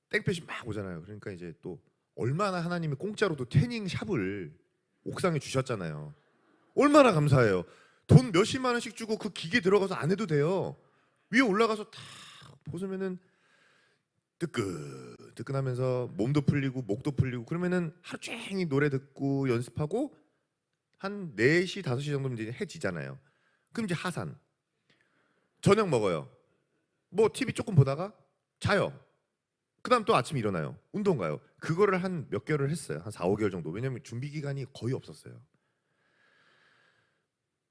땡볕이 막 오잖아요. 그러니까 이제 또 얼마나 하나님이 공짜로도 태닝 샵을 옥상에 주셨잖아요. 얼마나 감사해요. 돈 몇십만 원씩 주고 그 기계 들어가서 안 해도 돼요. 위에 올라가서 탁 보시면은 뜨끈뜨끈하면서 몸도 풀리고 목도 풀리고, 그러면은 하루 종일 노래 듣고 연습하고 한 4시 5시 정도면 이제 해 지잖아요. 그럼 이제 하산, 저녁 먹어요. 뭐 TV 조금 보다가 자요. 그다음 또 아침에 일어나요. 운동 가요. 그거를 한 몇 개월을 했어요. 한 4, 5개월 정도. 왜냐면 준비 기간이 거의 없었어요.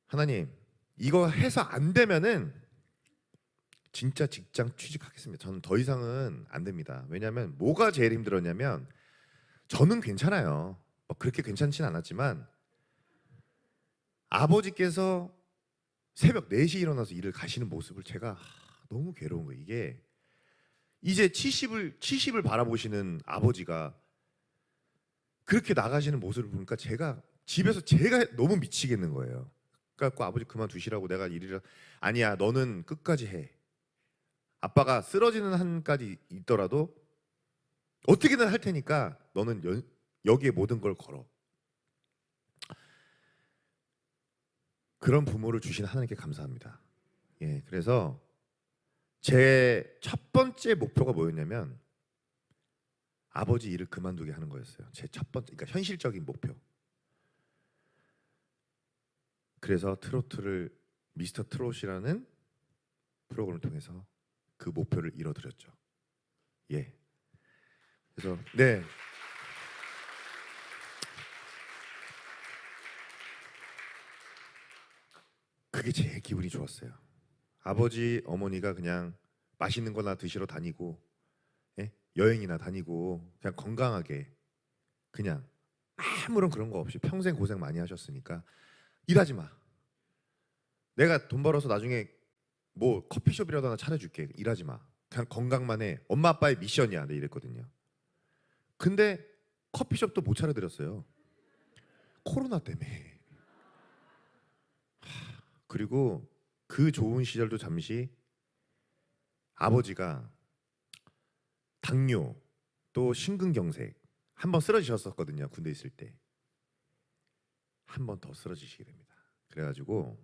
하나님, 이거 해서 안 되면은 진짜 직장 취직하겠습니다. 저는 더 이상은 안 됩니다. 왜냐하면 뭐가 제일 힘들었냐면, 저는 괜찮아요. 그렇게 괜찮진 않았지만 아버지께서 새벽 4시에 일어나서 일을 가시는 모습을 제가 너무 괴로운 거예요. 이게 이제 70을 바라보시는 아버지가 그렇게 나가시는 모습을 보니까 제가 집에서 제가 너무 미치겠는 거예요. 그래갖고 아버지 그만두시라고, 내가 일이라. 아니야, 너는 끝까지 해. 아빠가 쓰러지는 한까지 있더라도 어떻게든 할 테니까 너는 여기에 모든 걸 걸어. 그런 부모를 주신 하나님께 감사합니다. 예, 그래서 제 첫 번째 목표가 뭐였냐면 아버지 일을 그만두게 하는 거였어요. 제 첫 번째, 그러니까 현실적인 목표. 그래서 미스터 트롯이라는 프로그램을 통해서 그 목표를 이뤄드렸죠. 예. 그래서 네. 그게 제일 기분이 좋았어요. 아버지, 어머니가 그냥 맛있는 거나 드시러 다니고, 예? 여행이나 다니고, 그냥 건강하게, 그냥 아무런 그런 거 없이 평생 고생 많이 하셨으니까 일하지 마. 내가 돈 벌어서 나중에 뭐 커피숍이라도 하나 차려줄게. 일하지 마. 그냥 건강만 해. 엄마 아빠의 미션이야. 네, 이랬거든요. 근데 커피숍도 못 차려드렸어요. 코로나 때문에. 그리고 그 좋은 시절도 잠시 아버지가 당뇨 또 심근경색 한 번 쓰러지셨었거든요. 군대 있을 때. 한 번 더 쓰러지시게 됩니다. 그래가지고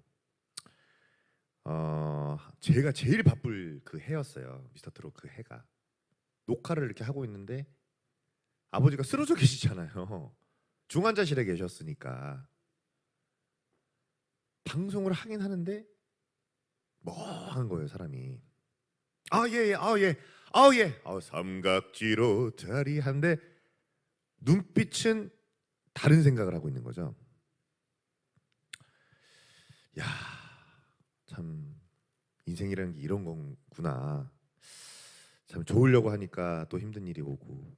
제가 제일 바쁠 그 해였어요. 미스터 트롯 그 해가. 녹화를 이렇게 하고 있는데 아버지가 쓰러져 계시잖아요. 중환자실에 계셨으니까. 방송을 하긴 하는데 뭐 하는 거예요, 사람이. 삼각지로 자리한데 눈빛은 다른 생각을 하고 있는 거죠. 야, 참 인생이라는 게 이런 거구나. 참 좋으려고 하니까 또 힘든 일이 오고.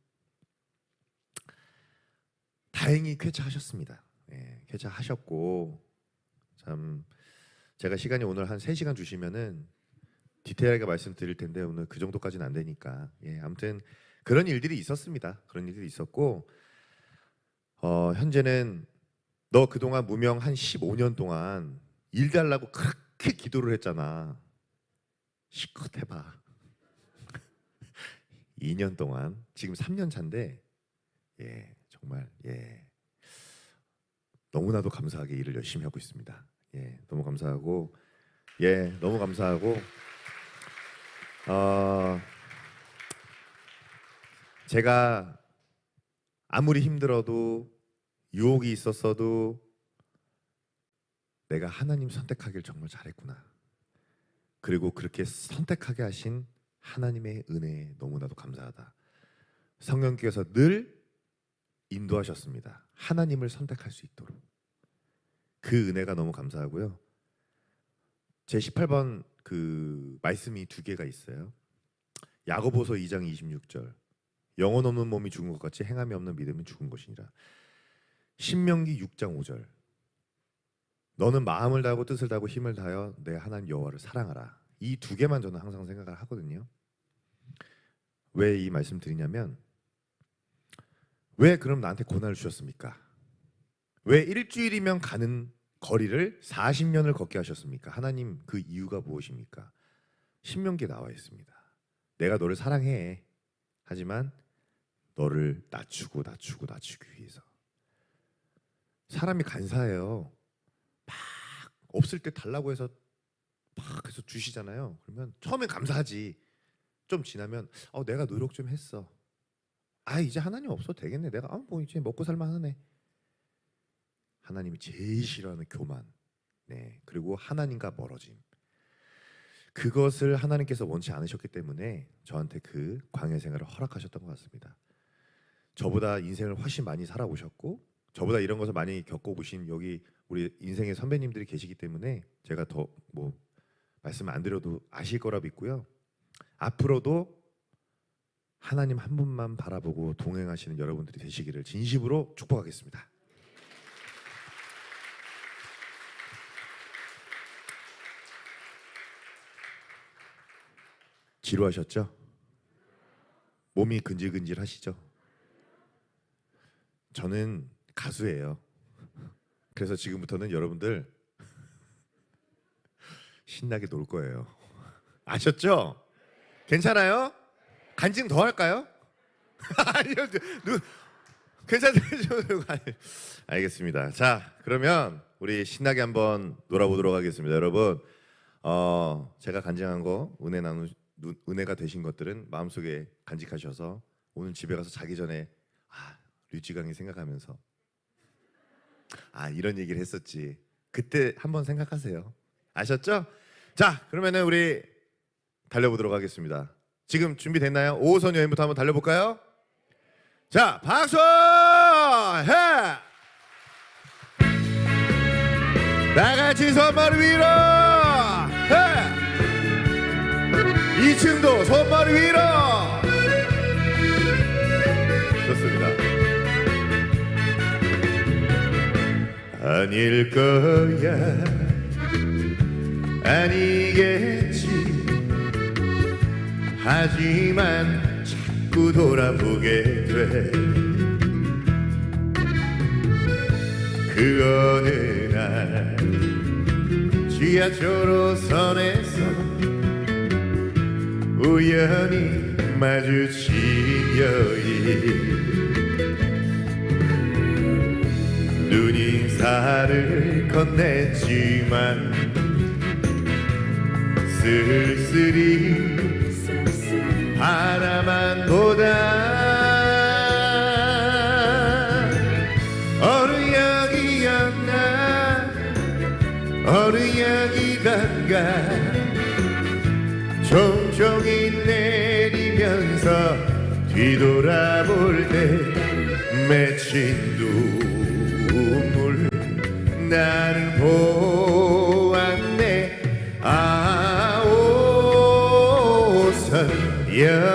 다행히 쾌차하셨습니다. 예, 쾌차하셨고, 참 제가 시간이 오늘 한 3시간 주시면은 디테일하게 말씀드릴 텐데 오늘 그 정도까지는 안 되니까. 예, 아무튼 그런 일들이 있었습니다. 그런 일들이 있었고, 현재는 너 그동안 무명 한 15년 동안 일 달라고 그렇게 기도를 했잖아. 실컷 해봐. 2년 동안, 지금 3년 차인데, 예, 정말, 예, 너무나도 감사하게 일을 열심히 하고 있습니다. 예, 너무 감사하고, 예, 너무 감사하고, 제가 아무리 힘들어도 유혹이 있었어도 내가 하나님 선택하길 정말 잘했구나. 그리고 그렇게 선택하게 하신 하나님의 은혜에 너무나도 감사하다. 성령께서 늘 인도하셨습니다. 하나님을 선택할 수 있도록. 그 은혜가 너무 감사하고요. 제 18번 그 말씀이 2개가 있어요. 야고보서 2장 26절. 영혼 없는 몸이 죽은 것 같이 행함이 없는 믿음은 죽은 것이니라. 신명기 6장 5절. 너는 마음을 다하고 뜻을 다하고 힘을 다하여 내 하나님 여호와를 사랑하라. 이 2개만 저는 항상 생각을 하거든요. 왜 이 말씀 드리냐면, 왜 그럼 나한테 고난을 주셨습니까? 왜 일주일이면 가는 거리를 40년을 걷게 하셨습니까? 하나님, 그 이유가 무엇입니까? 신명기에 나와 있습니다. 내가 너를 사랑해. 하지만 너를 낮추기 위해서. 사람이 간사해요. 막 없을 때 달라고 해서 막 해서 주시잖아요. 그러면 처음엔 감사하지. 좀 지나면 내가 노력 좀 했어. 이제 하나님 없어도 되겠네. 내가 뭐 이제 먹고 살만 하네. 하나님이 제일 싫어하는 교만. 네. 그리고 하나님과 멀어짐. 그것을 하나님께서 원치 않으셨기 때문에 저한테 그 광야 생활을 허락하셨던 것 같습니다. 저보다 인생을 훨씬 많이 살아오셨고, 저보다 이런 것을 많이 겪어보신 여기 우리 인생의 선배님들이 계시기 때문에 제가 더 뭐 말씀 안 드려도 아실 거라 믿고요. 앞으로도 하나님 한 분만 바라보고 동행하시는 여러분들이 되시기를 진심으로 축복하겠습니다. 지루하셨죠? 몸이 근질근질하시죠? 저는 가수예요. 그래서 지금부터는 여러분들 신나게 놀 거예요. 아셨죠? 괜찮아요? 간증 더 할까요? 아니요, 괜찮아요. 알겠습니다. 자, 그러면 우리 신나게 한번 놀아보도록 하겠습니다. 여러분, 제가 간증한 거 은혜가 되신 것들은 마음속에 간직하셔서 오늘 집에 가서 자기 전에 류지강이 생각하면서 이런 얘기를 했었지. 그때 한번 생각하세요. 아셨죠? 자, 그러면은 우리 달려보도록 하겠습니다. 지금 준비됐나요? 5호선 여행부터 한번 달려볼까요? 자, 박수! 해! 나같이 손머리 위로! 해! 2층도 손머리 위로! 좋습니다. 아닐 거야, 아니겠지. 하지만 자꾸 돌아보게 돼. 그 어느 날 지하철 5선에서 우연히 마주친 여인. 눈인사를 건넸지만 쓸쓸히 바라만 보다 뒤돌아볼 때 맺힌 눈물 나는 보았네. 아, 오선 여인.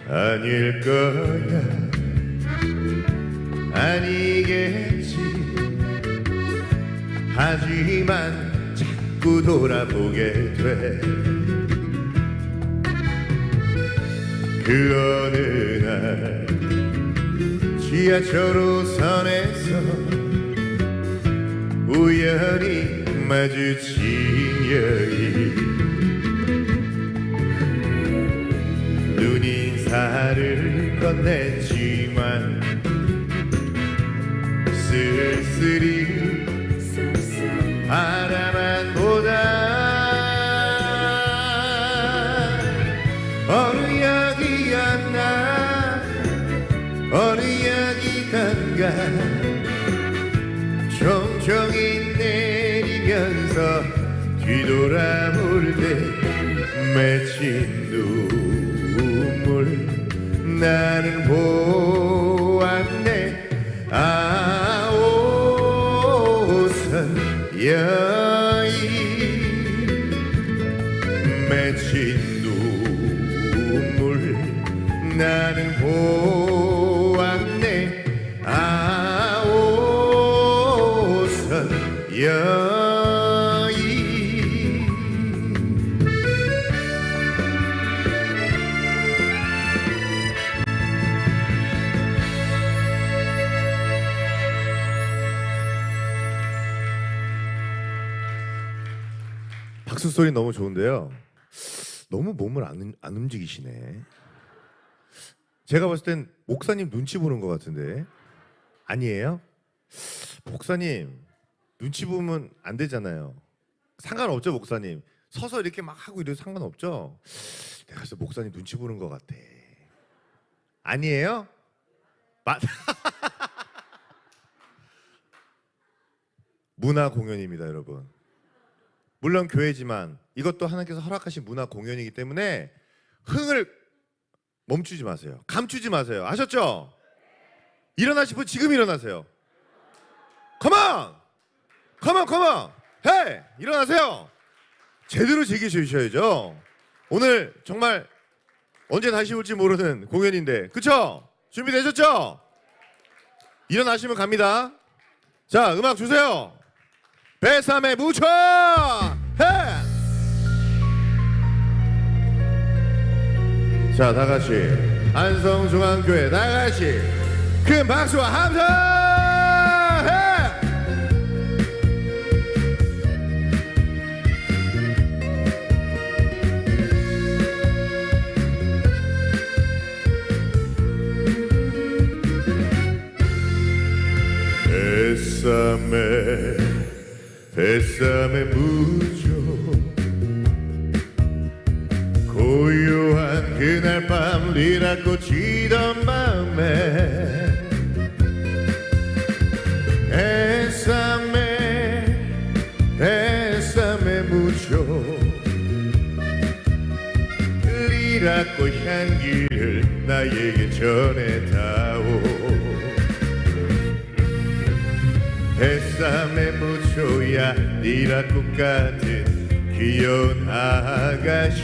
아닐 거야, 아니겠지. 하지만 자꾸 돌아보게 돼. 그 어느 날 지하철 5선에서 우연히 마주친 여인. 눈인사를 건넸지만 쓸쓸히 바라만 보다. 어느 역이었나 어느 역이던가 총총히 내리면서 뒤돌아볼 때 맺힌 눈물 나는 보았네. 아, 오선 여인. 맺힌 눈물 나는 보았네. 아, 오선 여인. 박수 소리 너무 좋은데요. 너무 몸을 안 움직이시네. 제가 봤을 땐 목사님 눈치 보는 것 같은데. 아니에요? 목사님 눈치 보면 안 되잖아요. 상관없죠 목사님. 서서 이렇게 막 하고 이래도 상관없죠. 내가 그래서 목사님 눈치 보는 것 같아. 아니에요? 문화 공연입니다 여러분. 물론 교회지만 이것도 하나님께서 허락하신 문화 공연이기 때문에 흥을 멈추지 마세요. 감추지 마세요. 아셨죠? 일어나실 분 지금 일어나세요. 컴온! 컴온 컴온! 헤이! 일어나세요. 제대로 즐기셔야죠. 오늘 정말 언제 다시 올지 모르는 공연인데 그쵸? 준비되셨죠? 일어나시면 갑니다. 자 음악 주세요. 뱃삼에 묻혀! 자 다같이 안성중앙교회 다같이 큰 박수와 함성! 뱃삼에 묻혀 고요한 그날 밤 리라꽃 지던 밤에 뱃삼에 묻혀 리라꽃 향기를 나에게 전해다오. 뱃삼에 묻혀야 리라꽃 같은 귀여운 아가씨.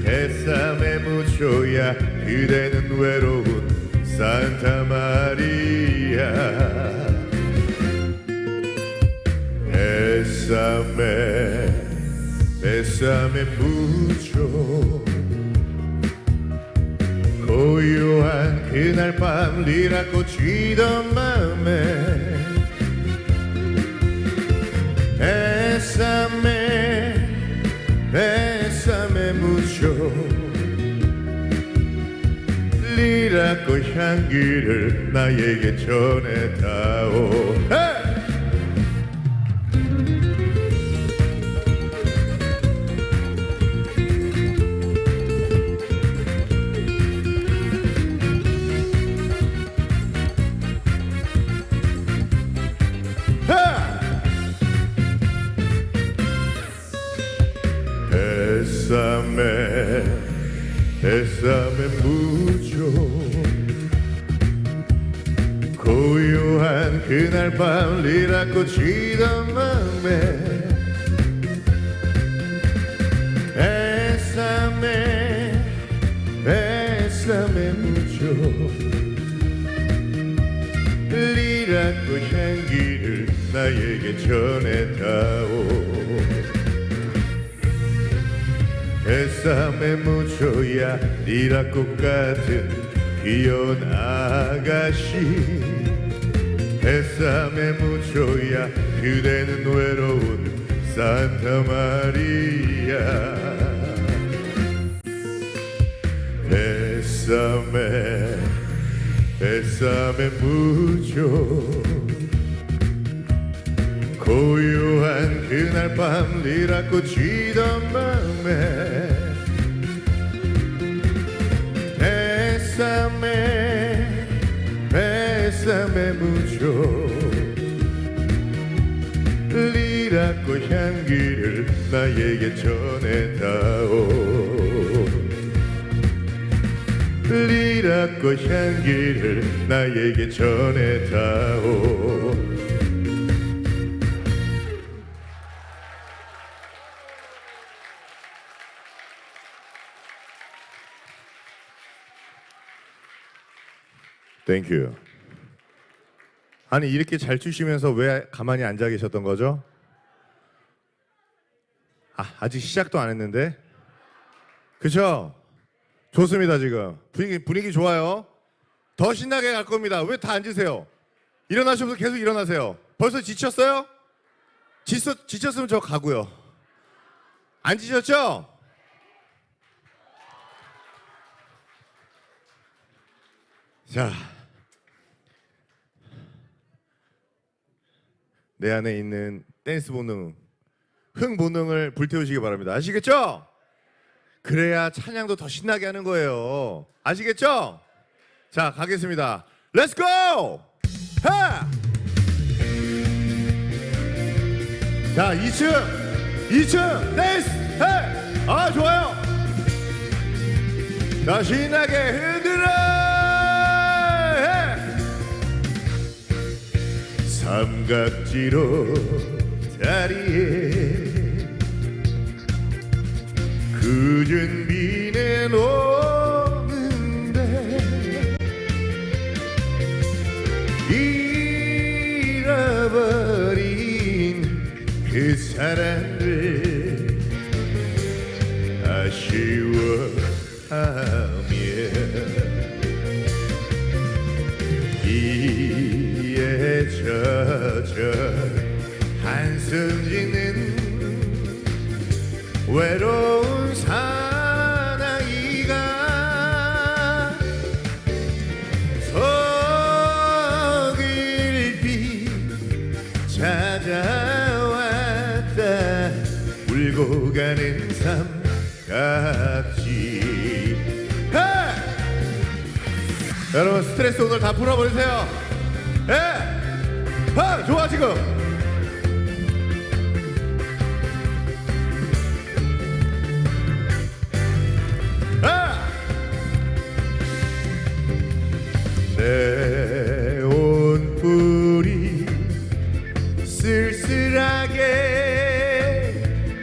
뱃삼에 묻혀야 그대는 외로운 산타 마리아. 뱃삼에 묻혀 고요한 그날 밤 리라꽃 지던 맘에 뱃삼에 묻혀 리라꽃 향기를 나에게 전해다오. 뱃삼에 무죠 고요한 그날 밤 리라꽃 지던 맘에 뱃삼에 무죠 리라꽃 향기를 나에게 전해다오 뱃삼에 묻혀야 리라꽃 같은 귀여운 아가씨 뱃삼에 묻혀야 그대는 외로운 산타 마리아 뱃삼에 묻혀 고요한 그날 밤 리라꽃 지던 맘에 뱃삼에 묻혀 리라꽃 향기를 나에게 전해다오 리라꽃 향기를 나에게 전해다오 땡큐. 아니 이렇게 잘 추시면서 왜 가만히 앉아 계셨던 거죠? 아직 시작도 안 했는데 그쵸? 좋습니다. 지금 분위기 좋아요. 더 신나게 갈 겁니다. 왜 다 앉으세요? 일어나시면서 계속 일어나세요. 벌써 지쳤어요? 지쳤으면 저 가고요. 안 지쳤죠? 자, 내 안에 있는 댄스 본능, 흥 본능을 불태우시기 바랍니다. 아시겠죠? 그래야 찬양도 더 신나게 하는 거예요. 아시겠죠? 자, 가겠습니다. Let's go! 하! 자, 2층 댄스! 해! 좋아요. 자, 신나게 흔들어! 삼각지로 다리에 굳은 비는 오는데 잃어버린 그 사랑을 아쉬워하며 이에 젖어 한숨 짓는 외로운 사나이가 서글빛 찾아왔다 울고 가는 삼각지. 여러분 스트레스 오늘 다 풀어버리세요. 좋아 지금. 내 온불이 쓸쓸하게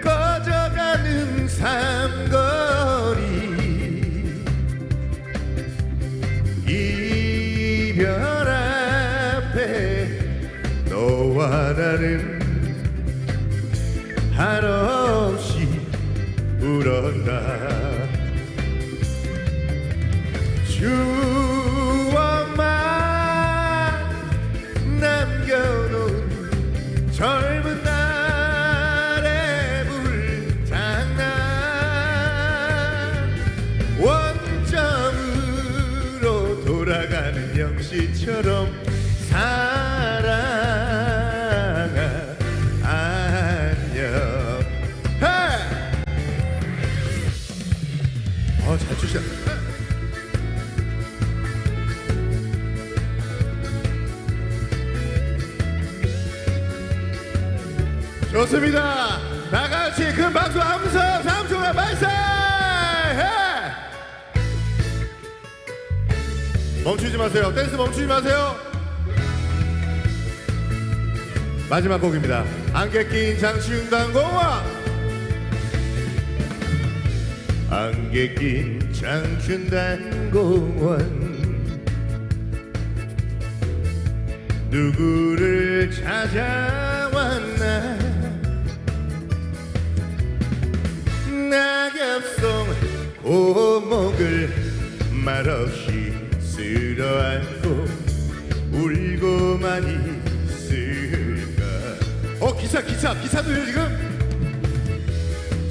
꺼져가는 삼거리 이별 앞에 너와 나는 한없이 울었다. 남겨놓은 젊은 날의 불장난 원점으로 돌아가는 영시처럼 사랑아 안녕. 잘 추시다. 좋습니다. 다 같이 큰 박수 하면서 3초간 발사! 멈추지 마세요. 댄스 멈추지 마세요. 마지막 곡입니다. 안개 낀 장춘단공원. 안개 낀 장춘단공원 누구를 찾아왔나. 낙엽송 고목을 말없이 쓸어안고 울고만 있을까. 기차도요 지금.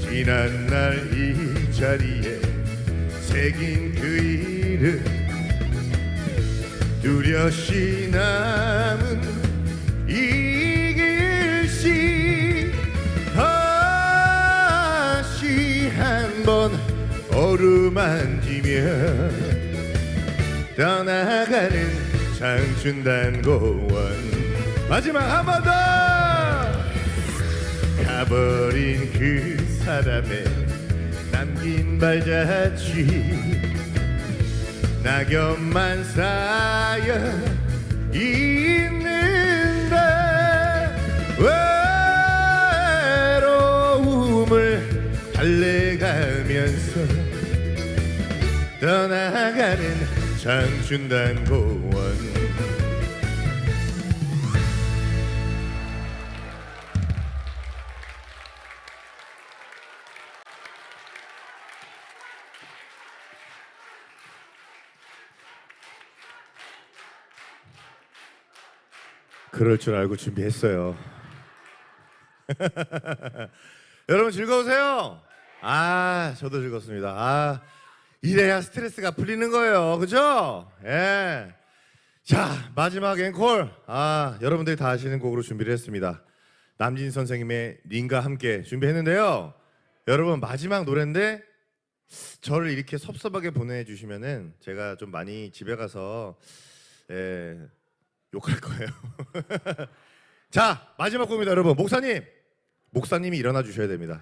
지난날 이 자리에 새긴 그 이름 뚜렷이 남은 이 글씨 다시 한번 어루만지며 떠나가는 장춘단공원. 마지막 한 번 더. 가버린 그 사람의 남긴 발자취 낙엽만 쌓여 있는데 외로움을 달래가면서 떠나가는 장춘단공원. 그럴 줄 알고 준비했어요. 여러분 즐거우세요? 저도 즐겁습니다. 이래야 스트레스가 풀리는 거예요. 그죠? 예. 자, 마지막 앵콜. 여러분들이 다 아시는 곡으로 준비를 했습니다. 남진 선생님의 님과 함께 준비했는데요. 여러분 마지막 노래인데 저를 이렇게 섭섭하게 보내주시면은 제가 좀 많이 집에 가서 욕할 거예요. 자, 마지막 곡입니다, 여러분. 목사님이 일어나 주셔야 됩니다.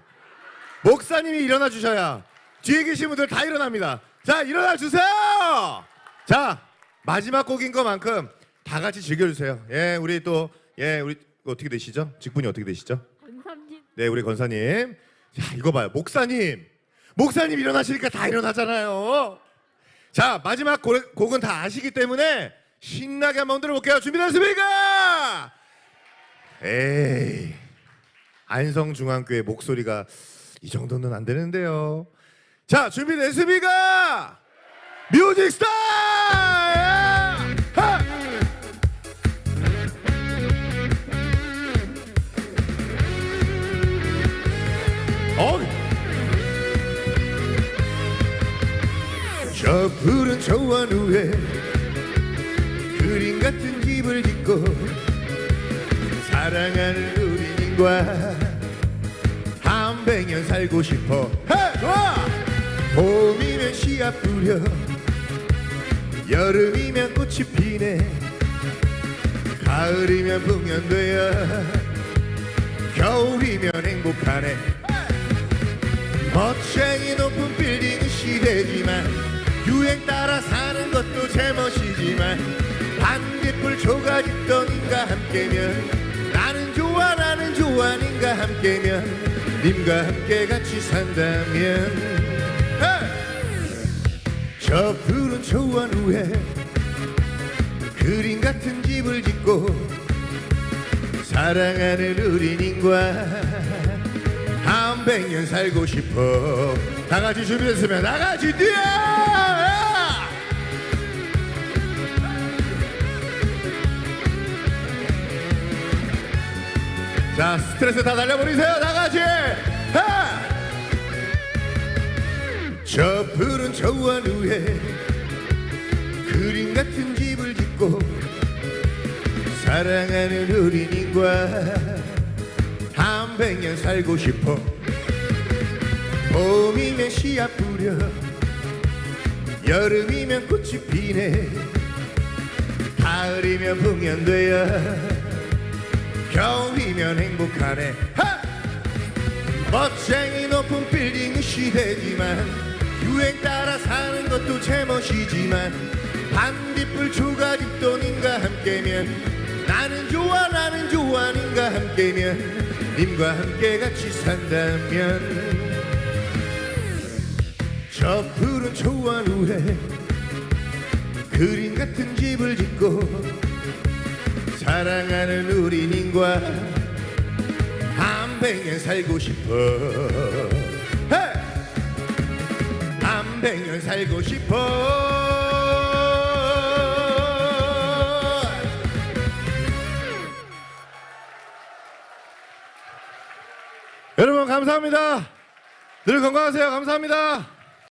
목사님이 일어나 주셔야 뒤에 계신 분들 다 일어납니다. 자, 일어나 주세요. 자, 마지막 곡인 것만큼 다 같이 즐겨주세요. 우리 어떻게 되시죠? 직분이 어떻게 되시죠? 권사님. 네, 우리 권사님. 자, 이거 봐요. 목사님 일어나시니까 다 일어나잖아요. 자, 마지막 곡은 다 아시기 때문에 신나게 한번 들어볼게요. 준비됐습니까? 에이, 안성중앙교회 목소리가 이 정도는 안 되는데요. 자, 준비됐습니까? 뮤직 스타일! 저 푸른 초원 위에 그림 같은 집을 짓고 사랑하는 우리님과 한 백년 살고 싶어. 좋아! 봄이면 씨앗 뿌려 여름이면 꽃이 피네 가을이면 풍년되어 겨울이면 행복하네. 멋쟁이 높은 빌딩 시대지만 유행 따라 사는 것도 제멋이지만 반딧불 초가집던 님과 함께면 나는 좋아 님과 함께면 님과 함께 같이 산다면 저 푸른 초원 위에 그림 같은 집을 짓고 사랑하는 우리 님과 한 백년 살고 싶어. 다 같이 준비됐으면 다 같이 뛰어! 자, 스트레스 다 날려버리세요. 다 같이. 저 푸른 초원 위에 그림 같은 집을 짓고 사랑하는 우리 님과 한 백년 살고 싶어. 봄이면 씨앗 뿌려 여름이면 꽃이 피네 가을이면 풍년되어 겨울이면 행복하네. 멋쟁이 높은 빌딩 시대지만 유행 따라 사는 것도 제멋이지만 반딧불 초가집도 님과 함께면 나는 좋아 님과 함께면 님과 함께 같이 산다면 저 푸른 초원 위에 그림 같은 집을 짓고 사랑하는 우리 님과 한백년 살고 싶어. 한백년 살고 싶어. 여러분 감사합니다. 늘 건강하세요. 감사합니다.